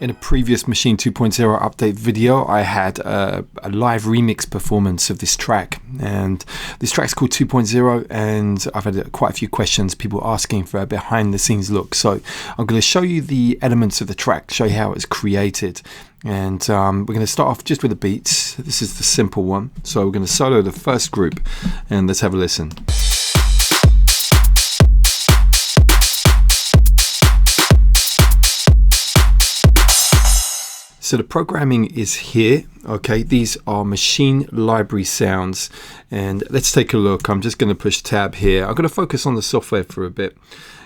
In a previous Maschine 2.0 update video, I had a live remix performance of this track, and this track's called 2.0, and I've had quite a few questions, people asking for a behind the scenes look. So I'm going to show you the elements of the track, show you how it's created, and we're going to start off just with the beats. This is the simple one, so we're going to solo the first group, and let's have a listen. So the programming is here, okay? These are Maschine library sounds, and let's take a look. I'm just going to push tab here. I'm going to focus on the software for a bit,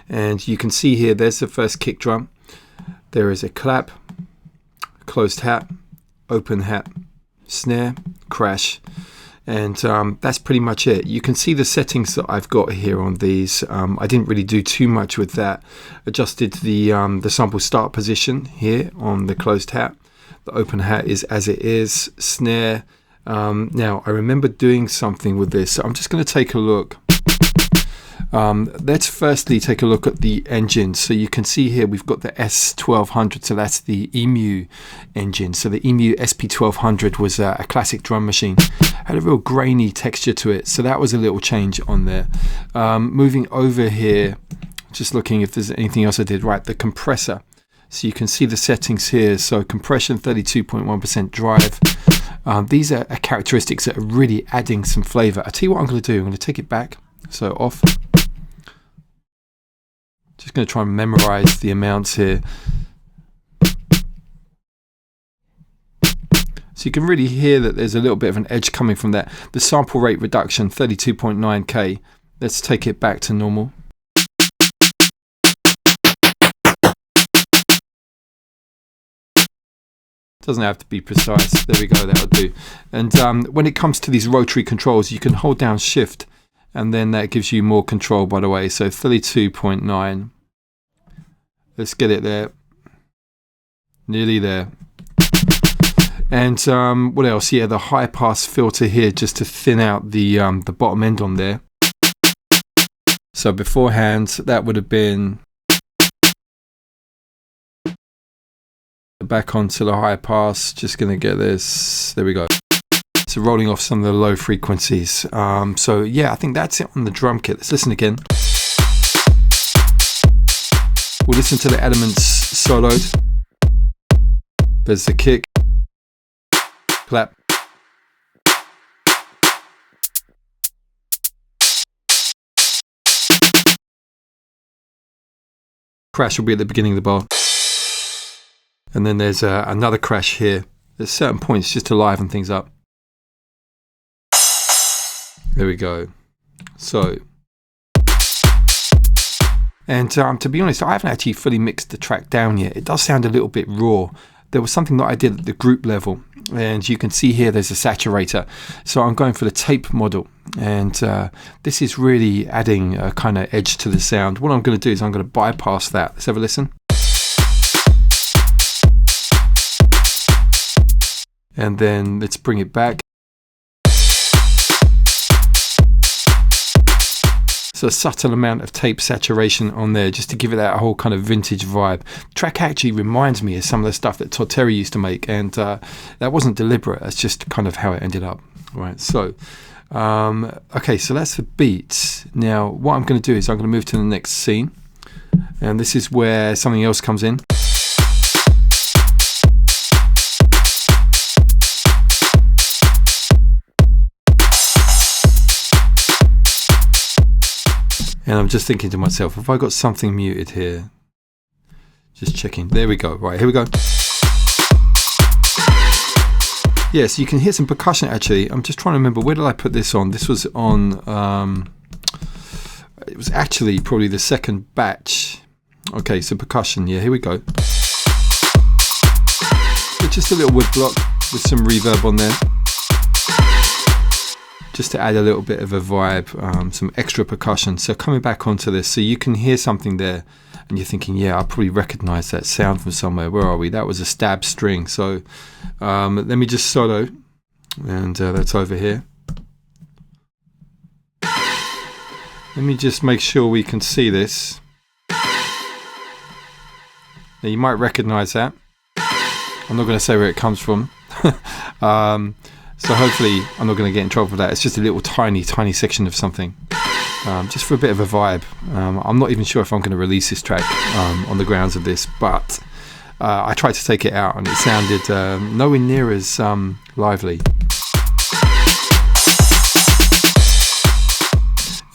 and you can see here, there's the first kick drum. There is a clap, closed hat, open hat, snare, crash, and that's pretty much it. You can see the settings that I've got here on these. I didn't really do too much with that. Adjusted the sample start position here on the closed hat. The open hat is as it is. Snare. Now I remember doing something with this, so I'm just going to take a look. Let's firstly take a look at the engine. So you can see here we've got the S1200, so that's the EMU engine. So the EMU SP1200 was a classic drum machine, had a real grainy texture to it, so that was a little change on there. Moving over here, just looking if there's anything else I did right. The compressor, so you can see the settings here. So compression 32.1% drive. These are characteristics that are really adding some flavor. I'll tell you what I'm going to do. I'm going to take it back, so off. Just going to try and memorize the amounts here. So you can really hear that there's a little bit of an edge coming from that. The sample rate reduction, 32.9K. Let's take it back to normal. Doesn't have to be precise. There we go, that'll do. And when it comes to these rotary controls, you can hold down shift, and then that gives you more control, by the way. So 32.9. Let's get it there. Nearly there. And what else? Yeah, the high pass filter here, just to thin out the bottom end on there. So beforehand, that would have been back onto the high pass. Just going to get this. There we go. So rolling off some of the low frequencies. So yeah, I think that's it on the drum kit. Let's listen again. We'll listen to the elements soloed. There's the kick, clap, crash will be at the beginning of the bar, and then there's another crash here. There's certain points just to liven things up. There we go. So, and to be honest, I haven't actually fully mixed the track down yet. It does sound a little bit raw. There was something that I did at the group level, and you can see here there's a saturator. So I'm going for the tape model, and this is really adding a kind of edge to the sound. What I'm going to do is I'm going to bypass that. Let's have a listen. And then let's bring it back. So a subtle amount of tape saturation on there, just to give it that whole kind of vintage vibe. The track actually reminds me of some of the stuff that Todd Terry used to make, and that wasn't deliberate. That's just kind of how it ended up. Right. So, okay. So that's the beats. Now, what I'm going to do is I'm going to move to the next scene, and this is where something else comes in. And I'm just thinking to myself, have I got something muted here? Just checking. There we go. Right, here we go. Yeah, so you can hear some percussion actually. I'm just trying to remember, where did I put this on? This was on, it was actually probably the second batch. Okay, so percussion. Yeah, here we go. So just a little wood block with some reverb on there, just to add a little bit of a vibe, some extra percussion. So coming back onto this, so you can hear something there, and you're thinking, yeah, I probably recognize that sound from somewhere. Where are we? That was a stab string. So let me just solo, and that's over here. Let me just make sure we can see this. Now you might recognize that. I'm not going to say where it comes from. So hopefully I'm not going to get in trouble for that. It's just a little tiny section of something, just for a bit of a vibe. I'm not even sure if I'm going to release this track on the grounds of this, but I tried to take it out and it sounded nowhere near as lively.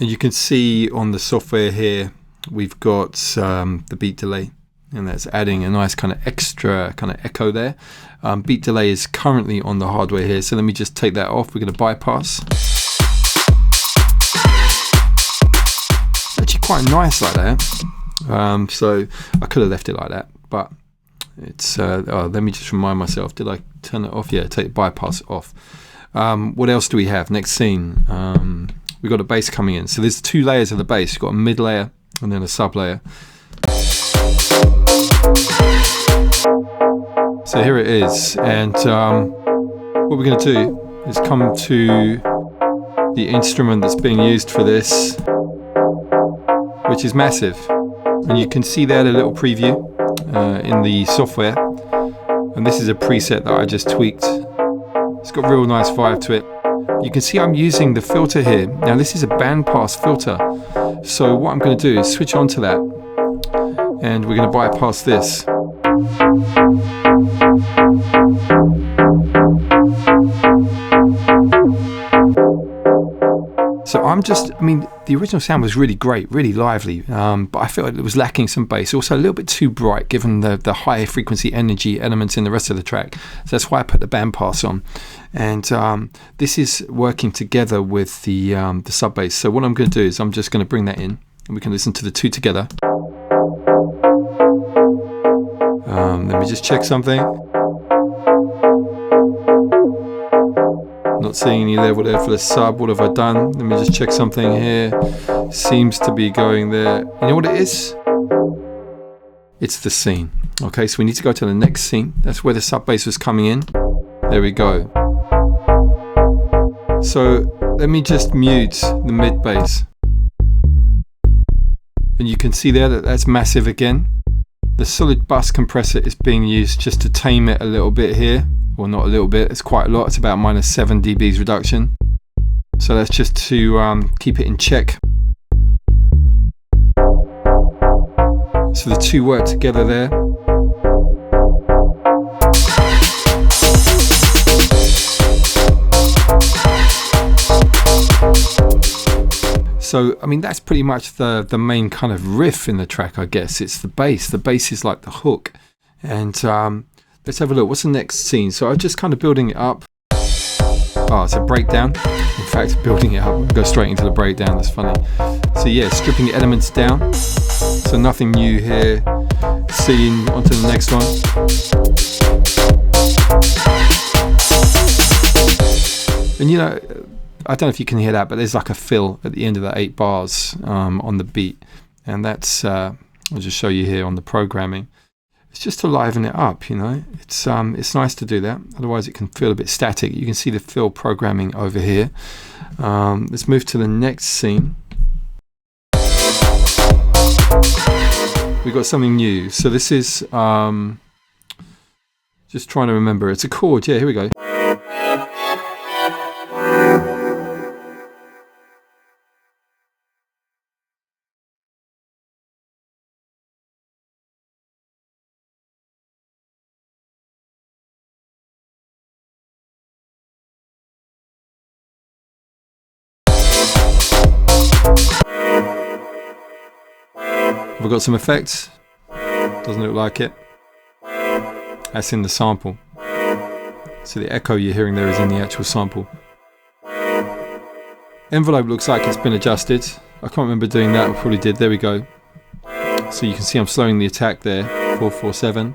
And you can see on the software here we've got the beat delay, and that's adding a nice kind of extra kind of echo there. Beat delay is currently on the hardware here, so let me just take that off. We're going to bypass. It's actually quite nice like that. So I could have left it like that, but it's let me just remind myself, did I turn it off? Yeah, take bypass off. What else do we have? Next scene, we've got a bass coming in. So there's 2 layers of the bass. You've got a mid layer and then a sub layer. So here it is, and what we're going to do is come to the instrument that's being used for this, which is massive, and you can see there the little preview in the software, and this is a preset that I just tweaked. It's got a real nice vibe to it. You can see I'm using the filter here. Now this is a bandpass filter, so what I'm going to do is switch on to that, and we're going to bypass this. So the original sound was really great, really lively, but I felt like it was lacking some bass. Also a little bit too bright given the high frequency energy elements in the rest of the track. So that's why I put the bandpass on. And this is working together with the sub bass. So what I'm going to do is I'm just going to bring that in, and we can listen to the 2 together. Let me just check something. Not seeing any level there for the sub. What have I done? Let me just check something here. Seems to be going there. You know what it is? It's the scene. Okay, so we need to go to the next scene. That's where the sub bass was coming in. There we go. So let me just mute the mid bass. And you can see there that that's massive again. The solid bus compressor is being used just to tame it a little bit here. Well, not a little bit, it's quite a lot. It's about -7 dBs reduction. So that's just to keep it in check. So the 2 work together there. So, that's pretty much the main kind of riff in the track, I guess. It's the bass. The bass is like the hook. And let's have a look. What's the next scene? So I'm just kind of building it up. Oh, it's a breakdown. In fact, building it up. I'll go straight into the breakdown. That's funny. So yeah, stripping the elements down. So nothing new here. Scene, onto the next one. And I don't know if you can hear that, but there's like a fill at the end of the 8 bars on the beat, and that's I'll just show you here on the programming. It's just to liven it up, It's nice to do that. Otherwise, it can feel a bit static. You can see the fill programming over here. Let's move to the next scene. We've got something new. So this is just trying to remember. It's a chord. Yeah, here we go. Have I got some effects? Doesn't look like it. That's in the sample. So the echo you're hearing there is in the actual sample. Envelope looks like it's been adjusted. I can't remember doing that. I probably did. There we go. So you can see I'm slowing the attack there. 447.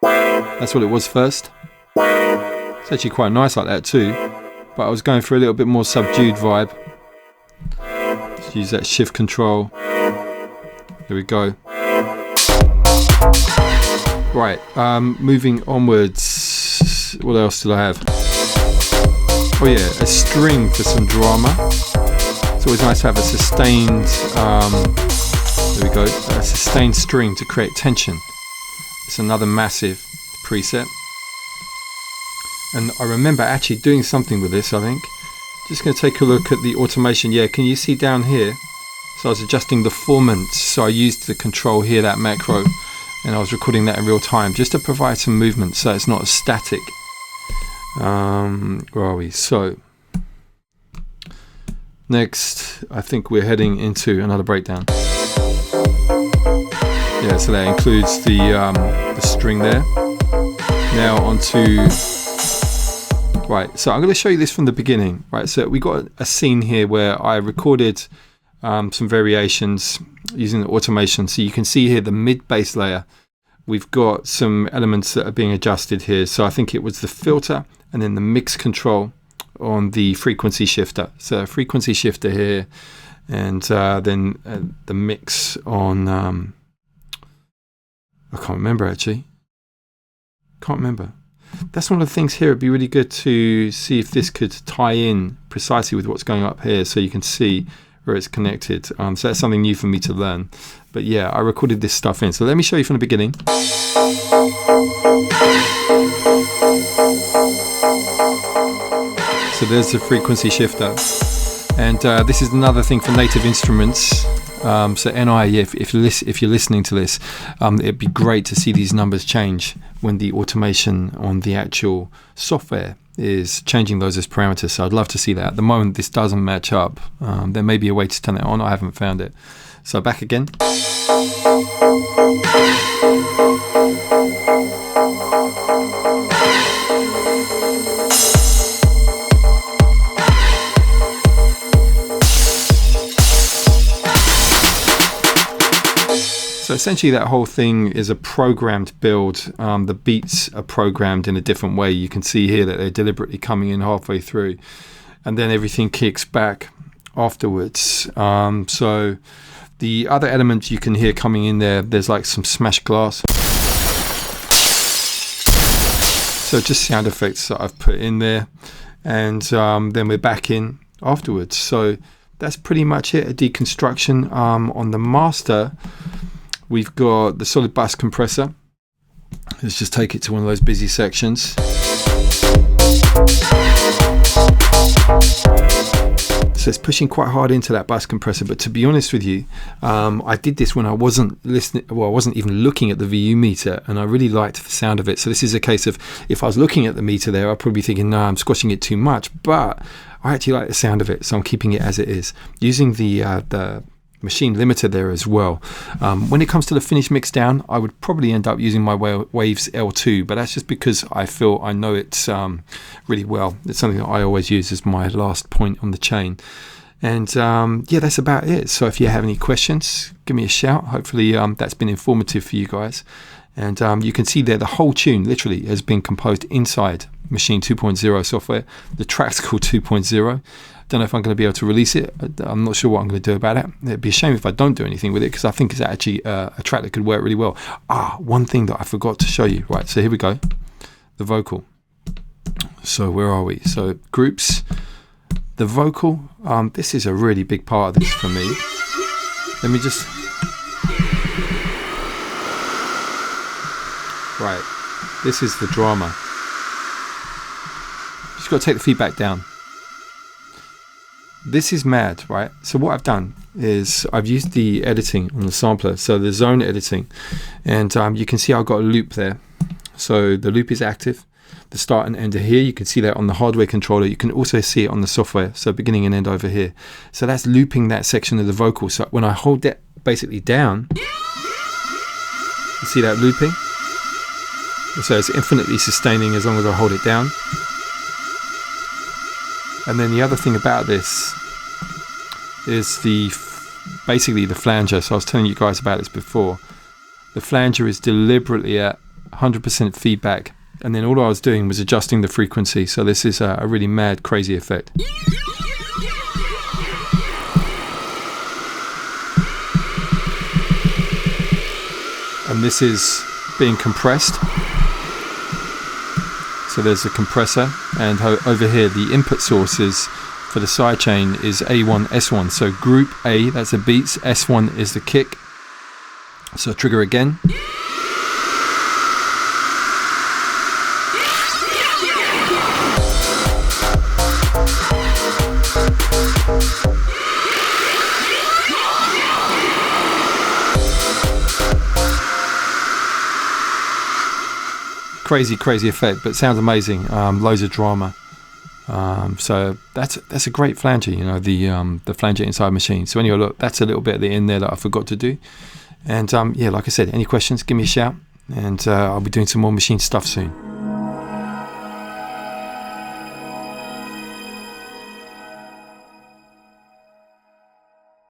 That's what it was first. It's actually quite nice like that too. But I was going for a little bit more subdued vibe. Just use that shift control. Here we go. Right, moving onwards. What else did I have? Oh yeah, a string for some drama. It's always nice to have a sustained, there we go, a sustained string to create tension. It's another massive preset. And I remember actually doing something with this, I think. Just going to take a look at the automation. Yeah, can you see down here? So I was adjusting the formants. So I used the control here, that macro, and I was recording that in real time just to provide some movement so it's not as static. Where are we? So next, I think we're heading into another breakdown. Yeah, so that includes the string there. Now onto, right, so I'm going to show you this from the beginning. Right, so we got a scene here where I recorded some variations using the automation. So you can see here the mid bass layer. We've got some elements that are being adjusted here. So I think it was the filter and then the mix control on the frequency shifter. So frequency shifter here, and then the mix on, I can't remember actually. Can't remember. That's one of the things here. It'd be really good to see if this could tie in precisely with what's going up here so you can see where it's connected. So that's something new for me to learn. But yeah, I recorded this stuff in. So let me show you from the beginning. So there's the frequency shifter. And this is another thing for native instruments. So NI, if you're listening to this, it'd be great to see these numbers change when the automation on the actual software is changing those as parameters. So I'd love to see that. At the moment, this doesn't match up. There may be a way to turn that on. I haven't found it. So back again. So essentially that whole thing is a programmed build. The beats are programmed in a different way. You can see here that they're deliberately coming in halfway through, and then everything kicks back afterwards. So the other elements you can hear coming in there's like some smashed glass. So just sound effects that I've put in there, and then we're back in afterwards. So that's pretty much it, a deconstruction. On the master, we've got the solid bus compressor. Let's just take it to one of those busy sections. So it's pushing quite hard into that bus compressor, but to be honest with you, I did this when I wasn't listening, well, I wasn't even looking at the VU meter, and I really liked the sound of it. So this is a case of, if I was looking at the meter there, I'd probably be thinking, no, I'm squashing it too much, but I actually like the sound of it, so I'm keeping it as it is. Using the Maschine limiter there as well. When it comes to the finished mix down, I would probably end up using my Waves L2, but that's just because I feel I know it really well. It's something that I always use as my last point on the chain. And yeah, that's about it. So if you have any questions, give me a shout. Hopefully that's been informative for you guys. And you can see there the whole tune literally has been composed inside Maschine 2.0 software. The track's called 2.0. Don't know if I'm going to be able to release it. I'm not sure what I'm going to do about it. It'd be a shame if I don't do anything with it, because I think it's actually a track that could work really well. One thing that I forgot to show you. Right, so here we go. The vocal. So where are we? So groups. The vocal. This is a really big part of this for me. Let me just... Right. This is the drama. Just got to take the feedback down. This is mad, right? So what I've done is I've used the editing on the sampler, so the zone editing, and you can see I've got a loop there. So the loop is active. The start and end are here. You can see that on the hardware controller. You can also see it on the software, so beginning and end over here. So that's looping that section of the vocal. So when I hold that basically down, you see that looping? So it's infinitely sustaining as long as I hold it down. And then the other thing about this is basically the flanger. So I was telling you guys about this before. The flanger is deliberately at 100% feedback, and then all I was doing was adjusting the frequency. So this is a really mad, crazy effect. And this is being compressed. So there's a compressor, and over here the input sources for the sidechain is A1, S1. So group A, that's the beats, S1 is the kick. So trigger again. crazy effect, but sounds amazing. Loads of drama. So that's a great flanger, you know, the flanger inside Maschine. So anyway, look, that's a little bit at the end there that I forgot to do. And yeah, like I said, any questions, give me a shout, and I'll be doing some more Maschine stuff soon.